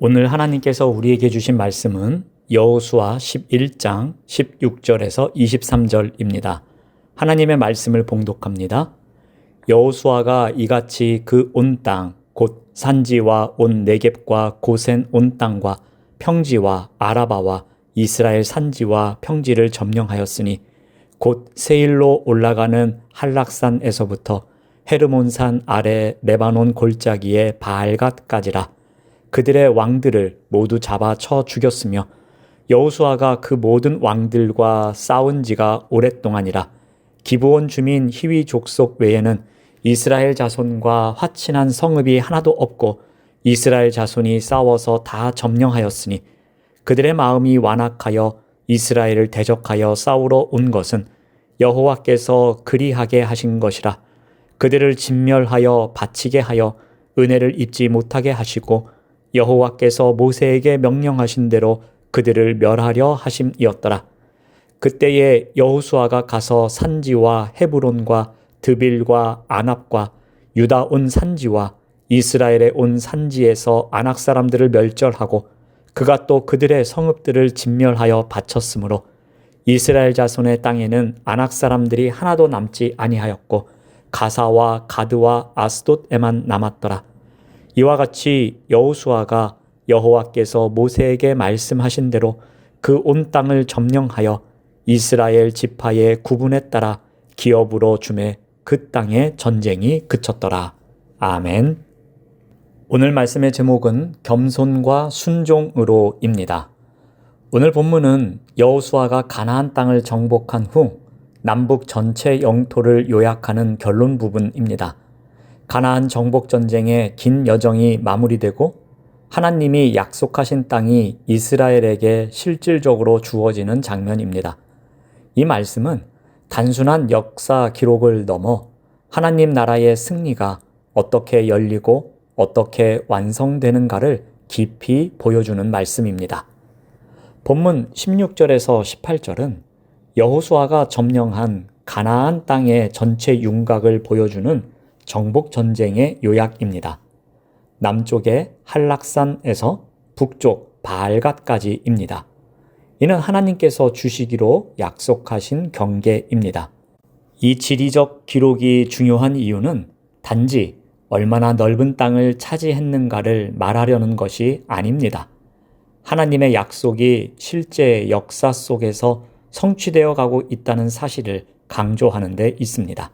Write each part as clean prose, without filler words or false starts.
오늘 하나님께서 우리에게 주신 말씀은 여호수아 11장 16절에서 23절입니다. 하나님의 말씀을 봉독합니다. 여호수아가 이같이 그 온 땅, 곧 산지와 온 네겝과 고센 온 땅과 평지와 아라바와 이스라엘 산지와 평지를 점령하였으니 곧 세일로 올라가는 한락산에서부터 헤르몬산 아래 레바논 골짜기의 바알갓까지라. 그들의 왕들을 모두 잡아 쳐 죽였으며 여호수아가 그 모든 왕들과 싸운 지가 오랫동안이라. 기브온 주민 히위 족속 외에는 이스라엘 자손과 화친한 성읍이 하나도 없고 이스라엘 자손이 싸워서 다 점령하였으니 그들의 마음이 완악하여 이스라엘을 대적하여 싸우러 온 것은 여호와께서 그리하게 하신 것이라. 그들을 진멸하여 바치게 하여 은혜를 입지 못하게 하시고 여호와께서 모세에게 명령하신 대로 그들을 멸하려 하심이었더라. 그때에 여호수아가 가서 산지와 헤브론과 드빌과 아납과 유다 온 산지와 이스라엘의 온 산지에서 아낙 사람들을 멸절하고 그가 또 그들의 성읍들을 진멸하여 바쳤으므로 이스라엘 자손의 땅에는 아낙 사람들이 하나도 남지 아니하였고 가사와 가드와 아스돗에만 남았더라. 이와 같이 여호수아가 여호와께서 모세에게 말씀하신 대로 그 온 땅을 점령하여 이스라엘 지파의 구분에 따라 기업으로 주매 그 땅의 전쟁이 그쳤더라. 아멘. 오늘 말씀의 제목은 겸손과 순종으로입니다. 오늘 본문은 여호수아가 가나안 땅을 정복한 후 남북 전체 영토를 요약하는 결론 부분입니다. 가나안 정복 전쟁의 긴 여정이 마무리되고 하나님이 약속하신 땅이 이스라엘에게 실질적으로 주어지는 장면입니다. 이 말씀은 단순한 역사 기록을 넘어 하나님 나라의 승리가 어떻게 열리고 어떻게 완성되는가를 깊이 보여주는 말씀입니다. 본문 16절에서 18절은 여호수아가 점령한 가나안 땅의 전체 윤곽을 보여주는 정복 전쟁의 요약입니다. 남쪽의 한락산에서 북쪽 바알갓까지입니다. 이는 하나님께서 주시기로 약속하신 경계입니다. 이 지리적 기록이 중요한 이유는 단지 얼마나 넓은 땅을 차지했는가를 말하려는 것이 아닙니다. 하나님의 약속이 실제 역사 속에서 성취되어 가고 있다는 사실을 강조하는 데 있습니다.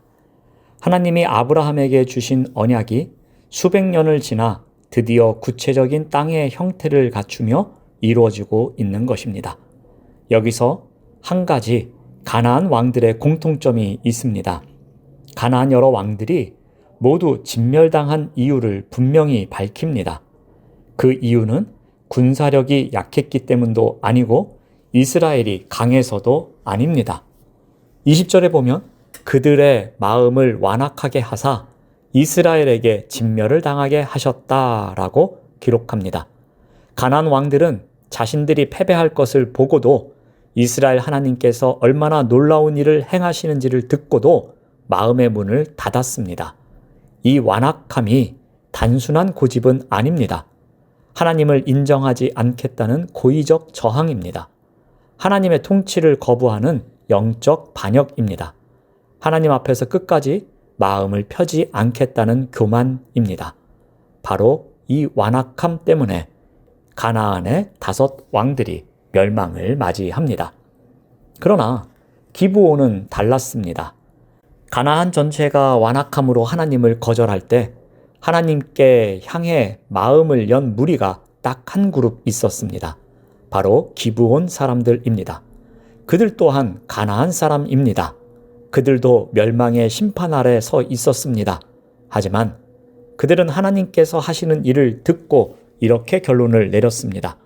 하나님이 아브라함에게 주신 언약이 수백 년을 지나 드디어 구체적인 땅의 형태를 갖추며 이루어지고 있는 것입니다. 여기서 한 가지 가나안 왕들의 공통점이 있습니다. 가나안 여러 왕들이 모두 진멸당한 이유를 분명히 밝힙니다. 그 이유는 군사력이 약했기 때문도 아니고 이스라엘이 강해서도 아닙니다. 20절에 보면 그들의 마음을 완악하게 하사 이스라엘에게 진멸을 당하게 하셨다라고 기록합니다. 가나안 왕들은 자신들이 패배할 것을 보고도 이스라엘 하나님께서 얼마나 놀라운 일을 행하시는지를 듣고도 마음의 문을 닫았습니다. 이 완악함이 단순한 고집은 아닙니다. 하나님을 인정하지 않겠다는 고의적 저항입니다. 하나님의 통치를 거부하는 영적 반역입니다. 하나님 앞에서 끝까지 마음을 펴지 않겠다는 교만입니다. 바로 이 완악함 때문에 가나안의 5 왕들이 멸망을 맞이합니다. 그러나 기브온은 달랐습니다. 가나안 전체가 완악함으로 하나님을 거절할 때 하나님께 향해 마음을 연 무리가 딱 한 그룹 있었습니다. 바로 기브온 사람들입니다. 그들 또한 가나안 사람입니다. 그들도 멸망의 심판 아래 서 있었습니다. 하지만 그들은 하나님께서 하시는 일을 듣고 이렇게 결론을 내렸습니다.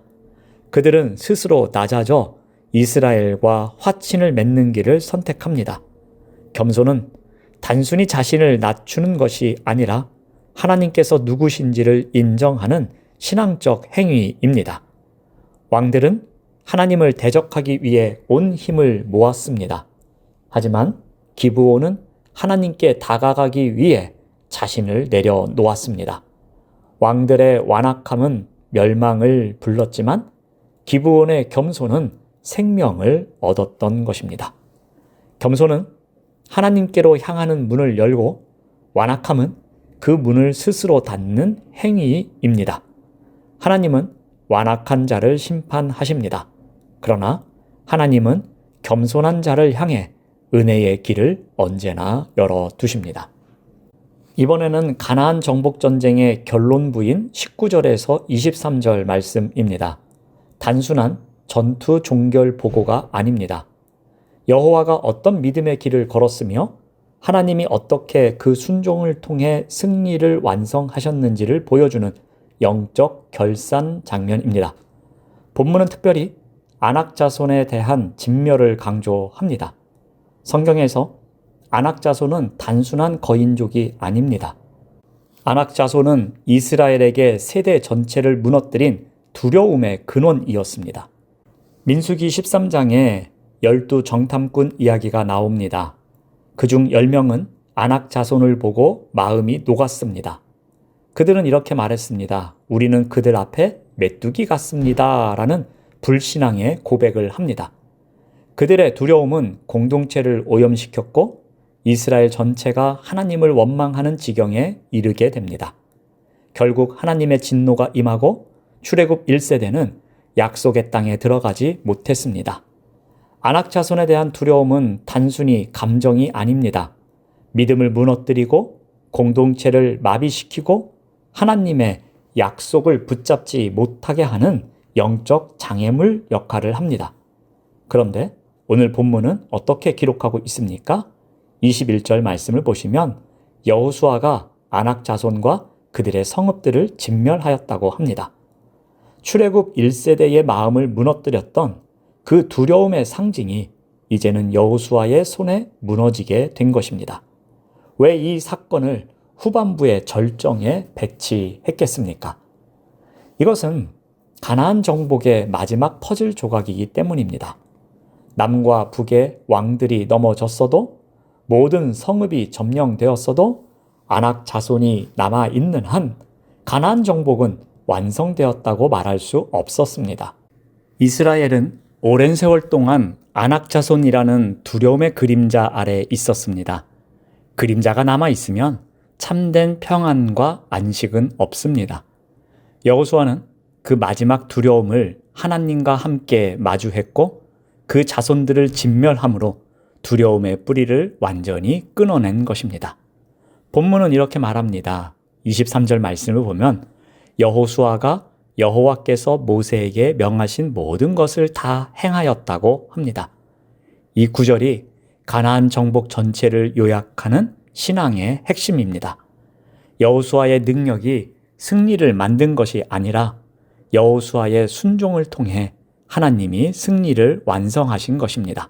그들은 스스로 낮아져 이스라엘과 화친을 맺는 길을 선택합니다. 겸손은 단순히 자신을 낮추는 것이 아니라 하나님께서 누구신지를 인정하는 신앙적 행위입니다. 왕들은 하나님을 대적하기 위해 온 힘을 모았습니다. 하지만 기브온은 하나님께 다가가기 위해 자신을 내려놓았습니다. 왕들의 완악함은 멸망을 불렀지만 기브온의 겸손은 생명을 얻었던 것입니다. 겸손은 하나님께로 향하는 문을 열고 완악함은 그 문을 스스로 닫는 행위입니다. 하나님은 완악한 자를 심판하십니다. 그러나 하나님은 겸손한 자를 향해 은혜의 길을 언제나 열어두십니다. 이번에는 가나안 정복 전쟁의 결론부인 19절에서 23절 말씀입니다. 단순한 전투 종결 보고가 아닙니다. 여호와가 어떤 믿음의 길을 걸었으며 하나님이 어떻게 그 순종을 통해 승리를 완성하셨는지를 보여주는 영적 결산 장면입니다. 본문은 특별히 아낙 자손에 대한 진멸을 강조합니다. 성경에서 아낙 자손은 단순한 거인족이 아닙니다. 아낙 자손은 이스라엘에게 세대 전체를 무너뜨린 두려움의 근원이었습니다. 민수기 13장에 12 정탐꾼 이야기가 나옵니다. 그중 10명은 아낙 자손을 보고 마음이 녹았습니다. 그들은 이렇게 말했습니다. 우리는 그들 앞에 메뚜기 같습니다. 라는 불신앙의 고백을 합니다. 그들의 두려움은 공동체를 오염시켰고 이스라엘 전체가 하나님을 원망하는 지경에 이르게 됩니다. 결국 하나님의 진노가 임하고 출애굽 1세대는 약속의 땅에 들어가지 못했습니다. 아낙 자손에 대한 두려움은 단순히 감정이 아닙니다. 믿음을 무너뜨리고 공동체를 마비시키고 하나님의 약속을 붙잡지 못하게 하는 영적 장애물 역할을 합니다. 그런데 오늘 본문은 어떻게 기록하고 있습니까? 21절 말씀을 보시면 여호수아가 아낙 자손과 그들의 성읍들을 진멸하였다고 합니다. 출애굽 1세대의 마음을 무너뜨렸던 그 두려움의 상징이 이제는 여호수아의 손에 무너지게 된 것입니다. 왜 이 사건을 후반부의 절정에 배치했겠습니까? 이것은 가나안 정복의 마지막 퍼즐 조각이기 때문입니다. 남과 북의 왕들이 넘어졌어도 모든 성읍이 점령되었어도 아낙 자손이 남아있는 한 가나안 정복은 완성되었다고 말할 수 없었습니다. 이스라엘은 오랜 세월 동안 아낙 자손이라는 두려움의 그림자 아래 있었습니다. 그림자가 남아있으면 참된 평안과 안식은 없습니다. 여호수아는 그 마지막 두려움을 하나님과 함께 마주했고 그 자손들을 진멸함으로 두려움의 뿌리를 완전히 끊어낸 것입니다. 본문은 이렇게 말합니다. 23절 말씀을 보면 여호수아가 여호와께서 모세에게 명하신 모든 것을 다 행하였다고 합니다. 이 구절이 가나안 정복 전체를 요약하는 신앙의 핵심입니다. 여호수아의 능력이 승리를 만든 것이 아니라 여호수아의 순종을 통해 하나님이 승리를 완성하신 것입니다.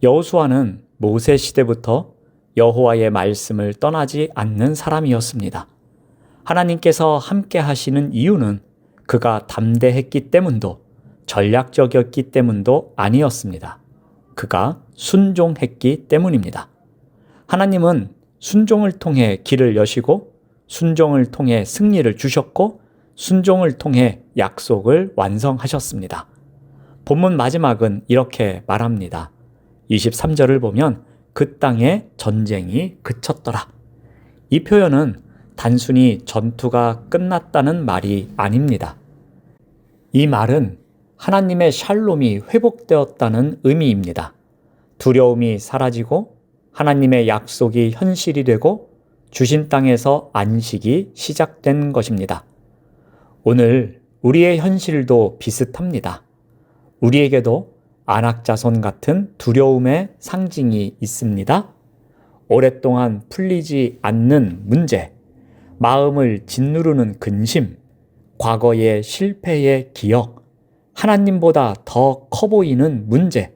여호수아는 모세 시대부터 여호와의 말씀을 떠나지 않는 사람이었습니다. 하나님께서 함께 하시는 이유는 그가 담대했기 때문도 전략적이었기 때문도 아니었습니다. 그가 순종했기 때문입니다. 하나님은 순종을 통해 길을 여시고 순종을 통해 승리를 주셨고 순종을 통해 약속을 완성하셨습니다. 본문 마지막은 이렇게 말합니다. 23절을 보면 그 땅에 전쟁이 그쳤더라. 이 표현은 단순히 전투가 끝났다는 말이 아닙니다. 이 말은 하나님의 샬롬이 회복되었다는 의미입니다. 두려움이 사라지고 하나님의 약속이 현실이 되고 주신 땅에서 안식이 시작된 것입니다. 오늘 우리의 현실도 비슷합니다. 우리에게도 아낙 자손 같은 두려움의 상징이 있습니다. 오랫동안 풀리지 않는 문제, 마음을 짓누르는 근심, 과거의 실패의 기억, 하나님보다 더 커 보이는 문제,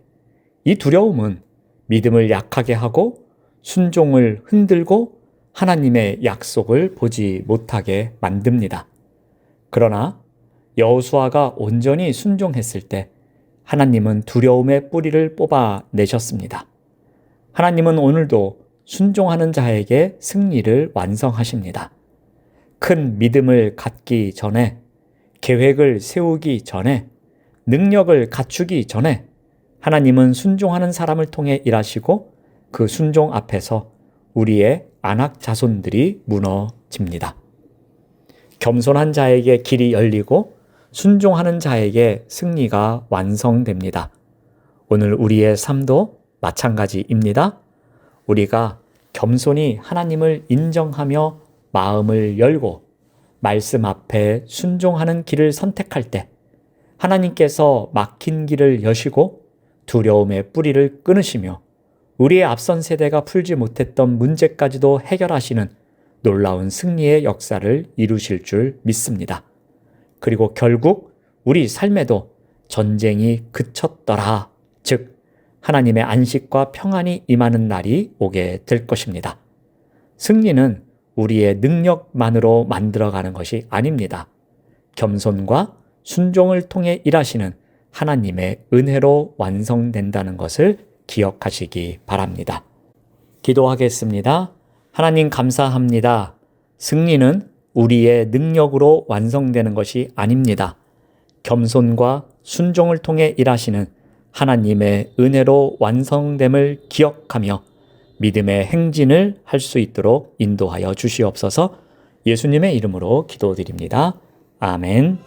이 두려움은 믿음을 약하게 하고 순종을 흔들고 하나님의 약속을 보지 못하게 만듭니다. 그러나 여호수아가 온전히 순종했을 때 하나님은 두려움의 뿌리를 뽑아내셨습니다. 하나님은 오늘도 순종하는 자에게 승리를 완성하십니다. 큰 믿음을 갖기 전에 계획을 세우기 전에, 능력을 갖추기 전에 하나님은 순종하는 사람을 통해 일하시고 그 순종 앞에서 우리의 안악 자손들이 무너집니다. 겸손한 자에게 길이 열리고 순종하는 자에게 승리가 완성됩니다. 오늘 우리의 삶도 마찬가지입니다. 우리가 겸손히 하나님을 인정하며 마음을 열고 말씀 앞에 순종하는 길을 선택할 때 하나님께서 막힌 길을 여시고 두려움의 뿌리를 끊으시며 우리의 앞선 세대가 풀지 못했던 문제까지도 해결하시는 놀라운 승리의 역사를 이루실 줄 믿습니다. 그리고 결국 우리 삶에도 전쟁이 그쳤더라, 즉 하나님의 안식과 평안이 임하는 날이 오게 될 것입니다. 승리는 우리의 능력만으로 만들어가는 것이 아닙니다. 겸손과 순종을 통해 일하시는 하나님의 은혜로 완성된다는 것을 기억하시기 바랍니다. 기도하겠습니다. 하나님 감사합니다. 승리는 우리의 능력으로 완성되는 것이 아닙니다. 겸손과 순종을 통해 일하시는 하나님의 은혜로 완성됨을 기억하며 믿음의 행진을 할 수 있도록 인도하여 주시옵소서. 예수님의 이름으로 기도드립니다. 아멘.